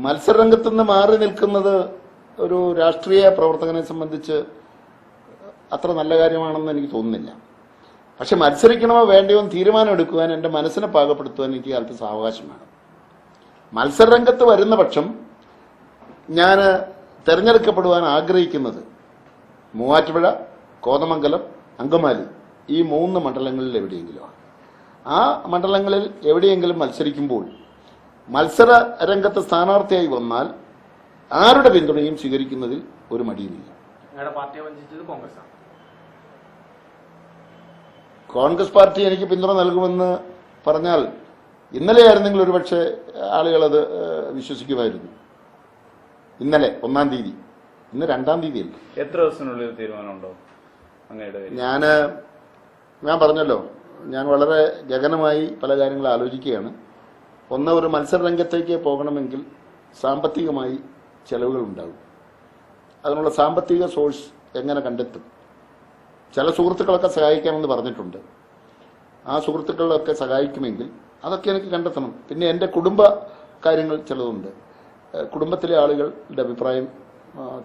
മത്സരരംഗത്ത് നിന്ന് മാറി നിൽക്കുന്നത് ഒരു രാഷ്ട്രീയ പ്രവർത്തകനെ സംബന്ധിച്ച് അത്ര നല്ല കാര്യമാണെന്ന് എനിക്ക് തോന്നുന്നില്ല. പക്ഷെ മത്സരിക്കണമോ വേണ്ടയോ എന്ന് തീരുമാനം എടുക്കുവാൻ എൻ്റെ മനസ്സിനെ പാകപ്പെടുത്തുവാൻ എനിക്ക് അല്പം സാവകാശം വേണം. മത്സരരംഗത്ത് വരുന്ന പക്ഷം ഞാൻ തെരഞ്ഞെടുക്കപ്പെടുവാൻ ആഗ്രഹിക്കുന്നത് മൂവാറ്റുപുഴ, കോതമംഗലം, അങ്കമാലി ഈ 3 മണ്ഡലങ്ങളിൽ എവിടെയെങ്കിലുമാണ്. ആ മണ്ഡലങ്ങളിൽ എവിടെയെങ്കിലും മത്സരിക്കുമ്പോൾ മത്സര രംഗത്ത് സ്ഥാനാർത്ഥിയായി വന്നാൽ ആരുടെ പിന്തുണയും സ്വീകരിക്കുന്നതിൽ ഒരു മടിയുമില്ല. കോൺഗ്രസ് പാർട്ടി എനിക്ക് പിന്തുണ നൽകുമെന്ന് പറഞ്ഞാൽ ഇന്നലെ ആയിരുന്നെങ്കിൽ ഒരുപക്ഷെ ആളുകളത് വിശ്വസിക്കുമായിരുന്നു. ഇന്നലെ 1-ാം തീയതി, ഇന്ന് 2-ാം തീയതിയല്ല. എത്ര ദിവസത്തിനുള്ളിൽ തീരുമാനമുണ്ടോ? ഞാൻ പറഞ്ഞല്ലോ, ഞാൻ വളരെ ഗഗനമായി പല കാര്യങ്ങൾ ആലോചിക്കുകയാണ്. ഒന്ന്, ഒരു മത്സര രംഗത്തേക്ക് പോകണമെങ്കിൽ സാമ്പത്തികമായി ചെലവുകൾ ഉണ്ടാകും. അതിനുള്ള സാമ്പത്തിക സോഴ്സ് എങ്ങനെ കണ്ടെത്തും? ചില സുഹൃത്തുക്കളൊക്കെ സഹായിക്കാമെന്ന് പറഞ്ഞിട്ടുണ്ട്. ആ സുഹൃത്തുക്കളൊക്കെ സഹായിക്കുമെങ്കിൽ അതൊക്കെ എനിക്ക് കണ്ടെത്തണം. പിന്നെ എൻ്റെ കുടുംബ കാര്യങ്ങൾ ചിലതുണ്ട്. കുടുംബത്തിലെ ആളുകളുടെ അഭിപ്രായം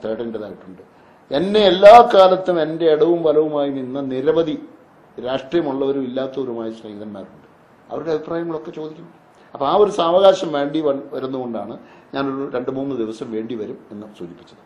തേടേണ്ടതായിട്ടുണ്ട്. എന്നെ എല്ലാ കാലത്തും എൻ്റെ ഇടവും വലവുമായി നിന്ന നിരവധി രാഷ്ട്രീയമുള്ളവരും ഇല്ലാത്തവരുമായ സ്നേഹിതന്മാരുണ്ട്. അവരുടെ അഭിപ്രായങ്ങളൊക്കെ ചോദിക്കണം. അപ്പോൾ ആ ഒരു സാവകാശം വേണ്ടി വരുന്നതുകൊണ്ടാണ് ഞാനൊരു 2-3 ദിവസം വേണ്ടി വരും എന്ന് സൂചിപ്പിച്ചത്.